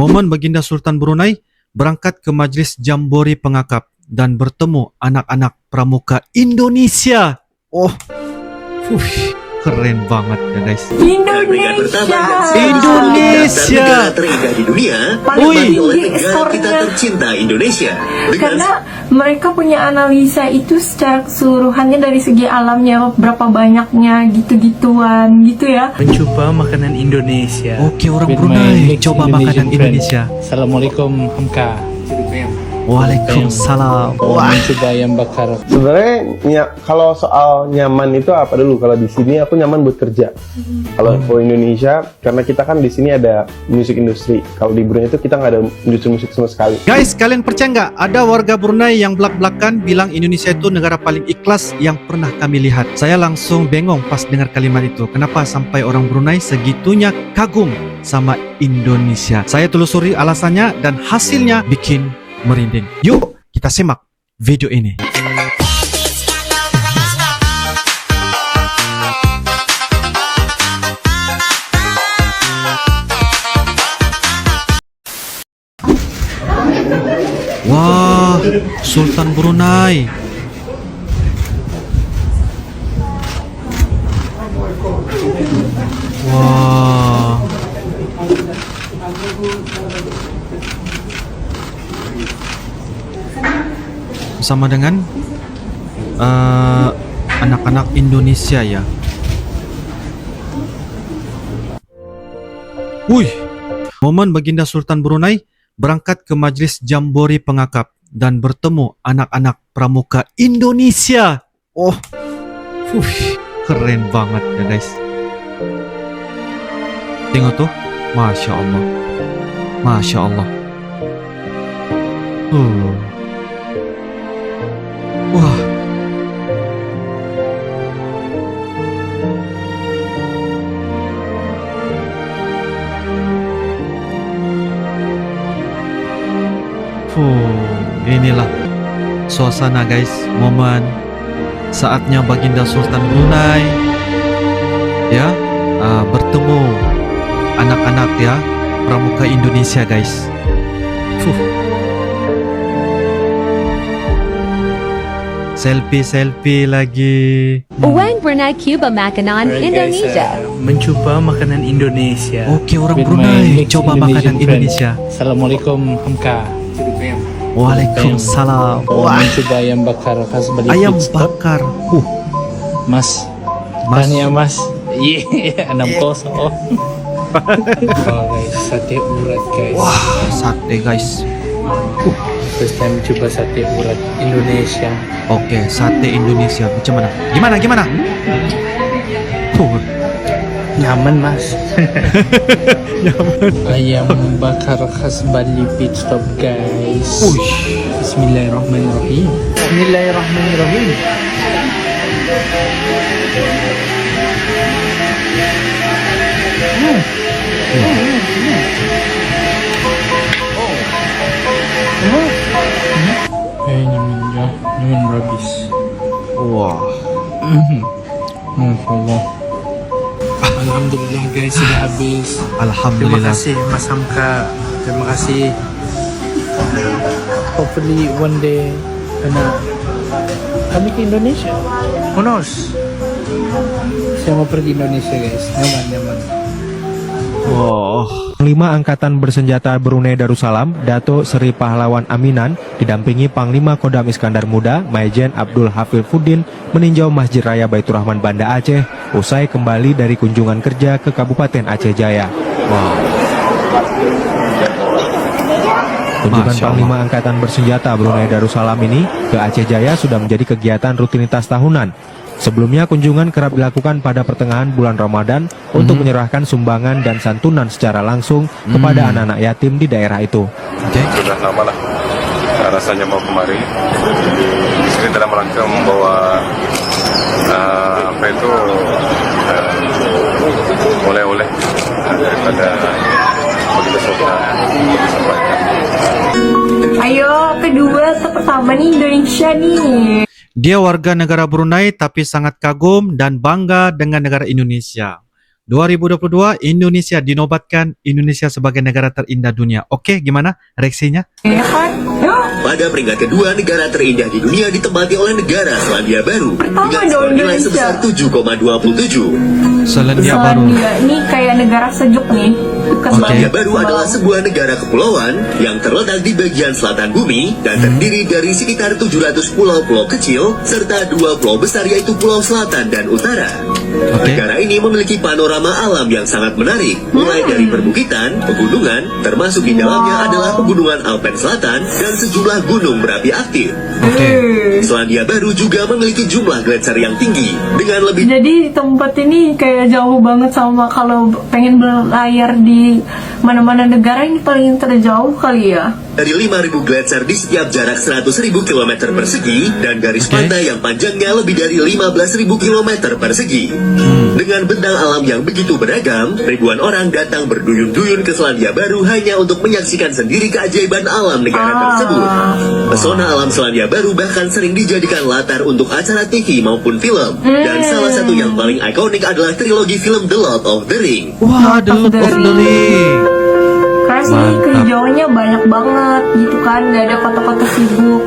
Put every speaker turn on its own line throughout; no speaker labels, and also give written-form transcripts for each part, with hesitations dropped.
Momen Baginda Sultan Brunei berangkat ke Majlis Jambore Pengakap dan bertemu anak-anak pramuka Indonesia. Oh, keren banget ya guys. Indonesia
negara terindah di dunia
Wih.
oleh negara kita tercinta Indonesia.
Karena mereka punya analisa itu secara keseluruhannya dari segi alamnya, berapa banyaknya gitu-gituan gitu ya.
Mencoba makanan Indonesia.
Oke, orang
With
Brunei
my
coba
Indonesian
makanan
friend.
Indonesia.
Assalamualaikum Hamka.
Waalaikumsalam.
Wah. Mencoba ayam bakar.
Sebenarnya kalau soal nyaman itu apa dulu? Kalau di sini aku nyaman buat kerja. Kalau Indonesia, karena kita kan di sini ada musik industri. Kalau di Brunei itu kita nggak ada industri musik sama sekali.
Guys, kalian percaya nggak ada warga Brunei yang belak-belakan bilang Indonesia itu negara paling ikhlas yang pernah kami lihat. Saya langsung bengong pas dengar kalimat itu. Kenapa sampai orang Brunei segitunya kagum sama Indonesia? Saya telusuri alasannya dan hasilnya bikin merinding. Yuk, kita simak video ini. Wah, Sultan Brunei. Wah. Sama dengan anak-anak Indonesia ya. Wih, momen Baginda Sultan Brunei berangkat ke Majlis Jambore Pengakap dan bertemu anak-anak pramuka Indonesia. Oh, keren banget ya guys. Tengok tuh, Masya Allah, Masya Allah. Wah. Inilah suasana guys, momen saatnya Baginda Sultan Brunei ya bertemu anak-anak ya pramuka Indonesia guys. Selfie lagi.
Uwang Brunei Cuba makanan
Alright,
Indonesia.
guys, mencoba makanan Indonesia.
Oke, orang
With my
Brunei
mixed
coba
Indonesian
makanan
friend.
Indonesia.
Assalamualaikum Hamka.
Waalaikumsalam.
Mencoba ayam bakar khas Bali.
Ayam
Pit Stop.
bakar.
Mas.
Mas.
Tanya Mas. Iya, 6-0. Oh guys, sate urat guys.
Wah, sate guys.
First time coba sate urat Indonesia.
Oke, sate Indonesia macam mana? Gimana?
Nyaman Mas. Ayam bakar khas Bali Pit Stop guys. Bismillahirrahmanirrahim. Bismillahirrahmanirrahim. Nyaman rabis.
Wah.
Masya Allah. Alhamdulillah guys, sudah habis. Terima
Alhamdulillah.
kasih Mas Hamka. Terima kasih. Hopefully one day kami ke Indonesia. Who knows? Saya mau pergi Indonesia guys. Nyaman.
Wah.
Panglima Angkatan Bersenjata Brunei Darussalam, Dato Seri Pahlawan Aminan, didampingi Panglima Kodam Iskandar Muda, Maijen Abdul Hafidhuddin, meninjau Masjid Raya Baitur Rahman Banda Aceh, usai kembali dari kunjungan kerja ke Kabupaten Aceh Jaya.
Wow.
Kunjungan
Masya
Panglima Angkatan Bersenjata Brunei Darussalam ini ke Aceh Jaya sudah menjadi kegiatan rutinitas tahunan. Sebelumnya kunjungan kerap dilakukan pada pertengahan bulan Ramadan untuk menyerahkan sumbangan dan santunan secara langsung kepada anak-anak yatim di daerah itu.
Sudah lama lah rasanya mau kemari. Di sini dalam rangka membawa oleh-oleh daripada Baginda Sultan untuk disampaikan.
Ayo, kedua atau pertama nih Indonesia nih.
Dia warga negara Brunei tapi sangat kagum dan bangga dengan negara Indonesia. 2022 Indonesia dinobatkan Indonesia sebagai negara terindah dunia. Oke, gimana reaksinya?
Ya kan? Ya,
Pada peringkat kedua, negara terindah di dunia ditempati oleh negara Selandia Baru
Pertama
dengan
dong,
skor nilai
Indonesia.
sebesar 7,27.
Selandia Baru.
Selandia ini kayak negara sejuk nih. Bukan
Oke.
Selandia Baru adalah sebuah negara kepulauan yang terletak di bagian selatan bumi dan terdiri dari sekitar 700 pulau-pulau kecil serta 2 pulau besar yaitu Pulau Selatan dan Utara.
Oke.
Negara ini memiliki panorama alam yang sangat menarik, mulai dari perbukitan, pegunungan, termasuk di dalamnya adalah pegunungan Alpen Selatan dan sejumlah gunung berapi aktif.
Oke.
Selandia Baru juga memiliki jumlah gletser yang tinggi dengan lebih
Jadi tempat ini kayak jauh banget sama kalau pengen berlayar di mana-mana negara ini paling terjauh kali ya.
dari 5.000 gletser di setiap jarak 100.000 km persegi dan garis
Oke.
pantai yang panjangnya lebih dari 15.000 km persegi. Dengan bentang alam yang begitu beragam, ribuan orang datang berduyun-duyun ke Selandia Baru hanya untuk menyaksikan sendiri keajaiban alam negara tersebut. Pesona alam Selandia Baru bahkan sering dijadikan latar untuk acara TV maupun film. Dan salah satu yang paling ikonik adalah trilogi film The Lord of the Ring.
Wah, The Lord of the Ring.
Karena sini kehijauannya banyak banget gitu kan, nggak ada kota-kota sibuk.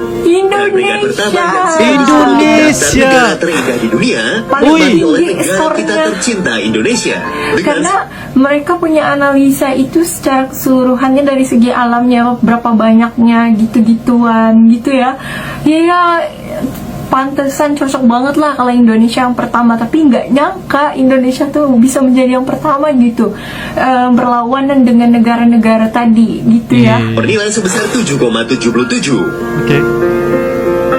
Dan peringkat pertama yang
Indonesia.
sekaligus
Indonesia.
negara terindah di dunia
Paling
ditempati oleh
tinggi
negara
skornya.
kita tercinta Indonesia dengan
Karena mereka punya analisa itu secara keseluruhannya dari segi alamnya, berapa banyaknya gitu-gituan gitu ya. Ya pantesan cocok banget lah kalau Indonesia yang pertama, tapi nggak nyangka Indonesia tuh bisa menjadi yang pertama gitu, berlawanan dengan negara-negara tadi gitu ya.
bernilai sebesar 7,77.
Oke.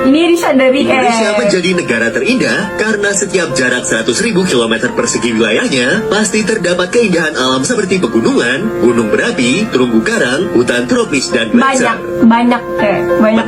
Ini disadari
Indonesia menjadi negara terindah karena setiap jarak 100.000 km persegi wilayahnya pasti terdapat keindahan alam seperti pegunungan, gunung berapi, terumbu karang, hutan tropis, dan gletser.
banyak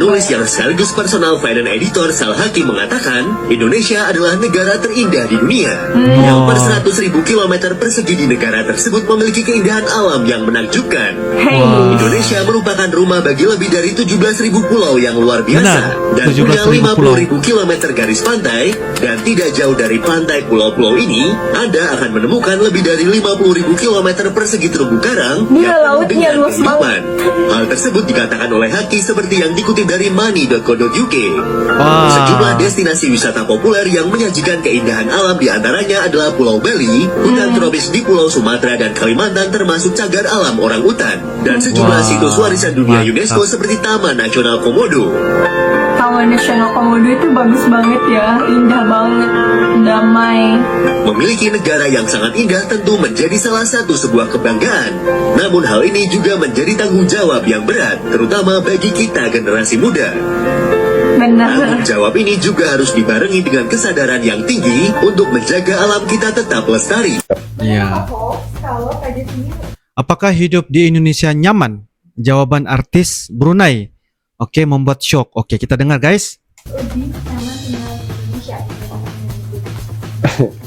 Penulis yang sekaligus personal finance editor Sal Hakim mengatakan, Indonesia adalah negara terindah di dunia. Yang per 100.000 km persegi di negara tersebut memiliki keindahan alam yang menakjubkan.
Hey.
Indonesia merupakan rumah bagi lebih dari 17.000 pulau yang luar biasa dan punya
17.000 pulau.
50.000 km garis pantai, dan tidak jauh dari pantai pulau-pulau ini Anda akan menemukan lebih dari 50.000 km persegi terumbu karang
Gila,
yang penuh
lautnya
dengan
luas
kehidupan. Hal tersebut dikatakan oleh Haki seperti yang dikutip dari money.co.uk.
Wah.
Sejumlah destinasi wisata populer yang menyajikan keindahan alam diantaranya adalah Pulau Bali, hutan tropis di Pulau Sumatera dan Kalimantan termasuk cagar alam orang utan, dan sejumlah
Wah.
situs warisan dunia
Mantap.
UNESCO seperti Taman Nasional Komodo.
Taman Nasional Komodo itu bagus banget ya, indah banget, damai.
Memiliki negara yang sangat indah tentu menjadi salah satu sebuah kebanggaan. Namun hal ini juga menjadi tanggung jawab yang berat, terutama bagi kita generasi muda.
Benar.
Tanggung jawab ini juga harus dibarengi dengan kesadaran yang tinggi untuk menjaga alam kita tetap lestari.
Iya. Apakah hidup di Indonesia nyaman? Jawaban artis Brunei. Oke, membuat shock. Oke, kita dengar guys.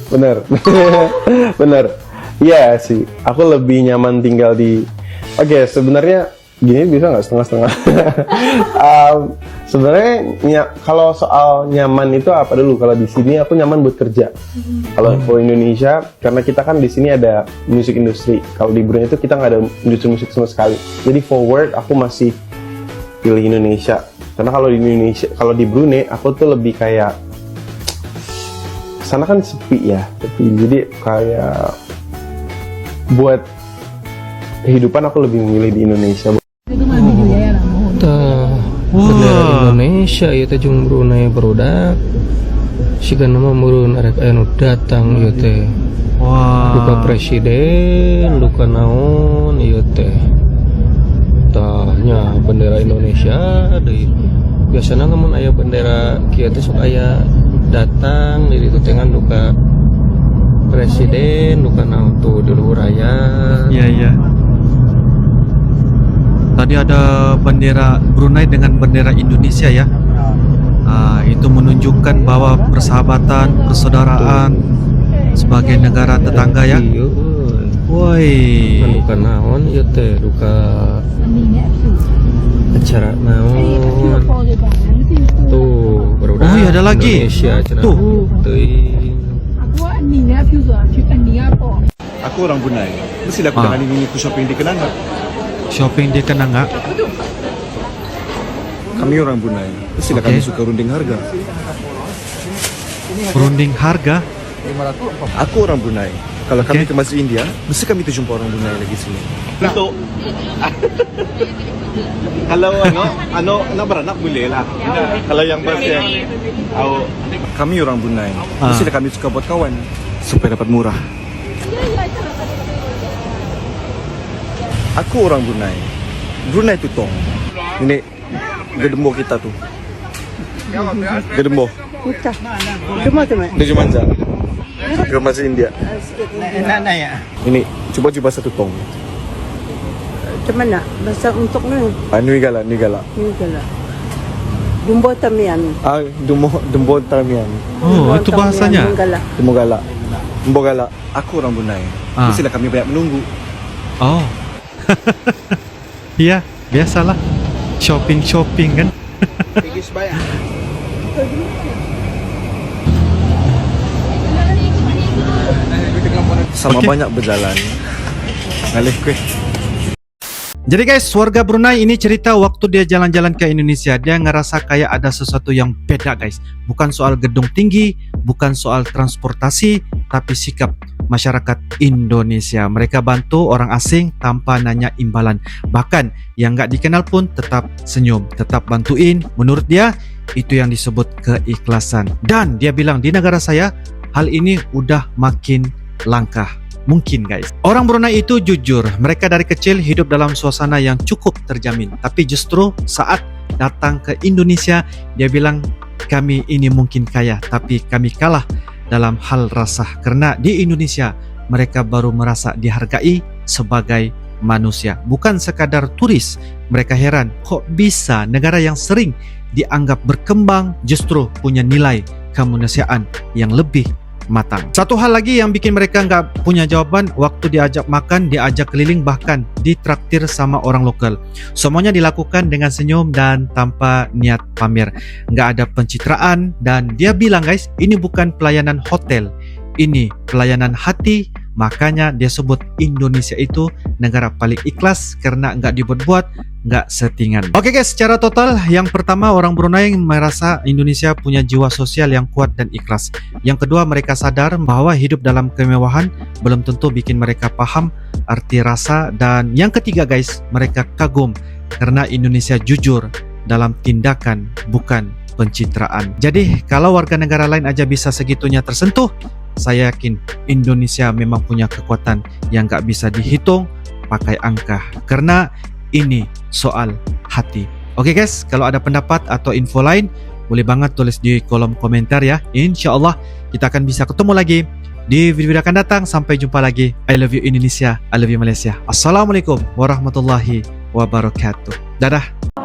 Bener. Bener. Iya sih, aku lebih nyaman tinggal di. Oke, sebenarnya gini bisa nggak setengah-setengah? Sebenarnya kalau soal nyaman itu apa dulu? Kalau di sini aku nyaman buat kerja. Kalau Indonesia, karena kita kan di sini ada musik industri. Kalau di Brunei itu kita nggak ada industri musik sama sekali. Jadi forward aku masih pilih Indonesia. Karena kalau di Indonesia, kalau di Brunei aku tuh lebih kayak sana kan sepi ya, jadi kayak buat kehidupan aku lebih memilih di Indonesia.
Bendera Indonesia ya teh jeung Brunei barudak. Siga nama meureun arek aya nu datang ieu teh.
Wah.
Duka presiden, duka naon ieu teh. Tahnya bendera Indonesia deui. Biasana mun aya bendera kieu teh sok aya datang jadi itu dengan duka presiden, duka naon tuh di luhur aya.
Iya, iya. Tadi ada bendera Brunei dengan bendera Indonesia ya. Itu menunjukkan bahwa persahabatan, persaudaraan sebagai negara tetangga ya.
Iya.
Woi.
Duka naon ieu teh duka acara naon tuh baru
Oh iya, ada lagi.
Indonesia cenah
Tuh.
teuing.
Aku orang Brunei. Mesti aku
Ah.
dengan ini aku shopping di Kenanga.
Shopping di Kenanga.
Kami orang Brunei. Mesti
Oke.
kami suka runding harga.
Runding harga.
Aku orang Brunei. Kalau kami
Oke.
ke Masjid India, mesti kami tu jumpa orang Brunei lagi sini. Untuk kalau anak beranak boleh lah. Kalau yang pas yang kami orang Brunei, mesti kami suka buat kawan supaya dapat murah. Aku orang Brunei. Brunei tu tong. Ini gedembo kita tu. Gedembo. Dia cuma aja. Ke Masjid India. Ini coba satu tong.
Macam mana? Bahasa untuk ni.
Nui gala.
Ni kalau. Dumbo tamian.
Dembo tamian.
Oh, itu bahasanya.
Dembo gala. Dembo gala. Aku orang Brunei. Mestilah kami banyak menunggu.
Oh. Iya, biasalah. Shopping kan.
Sama
Oke.
banyak berjalan. Ngalih kue.
Jadi guys, warga Brunei ini cerita waktu dia jalan-jalan ke Indonesia, dia ngerasa kayak ada sesuatu yang beda guys. Bukan soal gedung tinggi, bukan soal transportasi, tapi sikap masyarakat Indonesia. Mereka bantu orang asing tanpa nanya imbalan. Bahkan yang nggak dikenal pun tetap senyum, tetap bantuin. Menurut dia, itu yang disebut keikhlasan. Dan dia bilang di negara saya, hal ini udah makin langka. Mungkin guys. Orang Brunei itu jujur. Mereka dari kecil hidup dalam suasana yang cukup terjamin. Tapi justru saat datang ke Indonesia, dia bilang kami ini mungkin kaya, tapi kami kalah dalam hal rasa. Karena di Indonesia mereka baru merasa dihargai sebagai manusia, bukan sekadar turis. Mereka heran kok bisa negara yang sering dianggap berkembang justru punya nilai kemanusiaan yang lebih matang. Satu hal lagi yang bikin mereka nggak punya jawaban, waktu diajak makan, diajak keliling, bahkan ditraktir sama orang lokal. Semuanya dilakukan dengan senyum dan tanpa niat pamer. Nggak ada pencitraan, dan dia bilang guys, ini bukan pelayanan hotel, ini pelayanan hati. Makanya dia sebut Indonesia itu negara paling ikhlas karena nggak dibuat-buat, nggak settingan. Oke guys, secara total yang pertama orang Brunei merasa Indonesia punya jiwa sosial yang kuat dan ikhlas. Yang kedua, mereka sadar bahwa hidup dalam kemewahan belum tentu bikin mereka paham arti rasa. Dan yang ketiga guys, mereka kagum karena Indonesia jujur dalam tindakan, bukan pencitraan. Jadi kalau warga negara lain aja bisa segitunya tersentuh, saya yakin Indonesia memang punya kekuatan yang gak bisa dihitung pakai angka. Karena ini soal hati. Oke guys, kalau ada pendapat atau info lain, boleh banget tulis di kolom komentar ya. Insya Allah kita akan bisa ketemu lagi di video-video akan datang. Sampai jumpa lagi. I love you Indonesia, I love you Malaysia. Assalamualaikum warahmatullahi wabarakatuh. Dadah.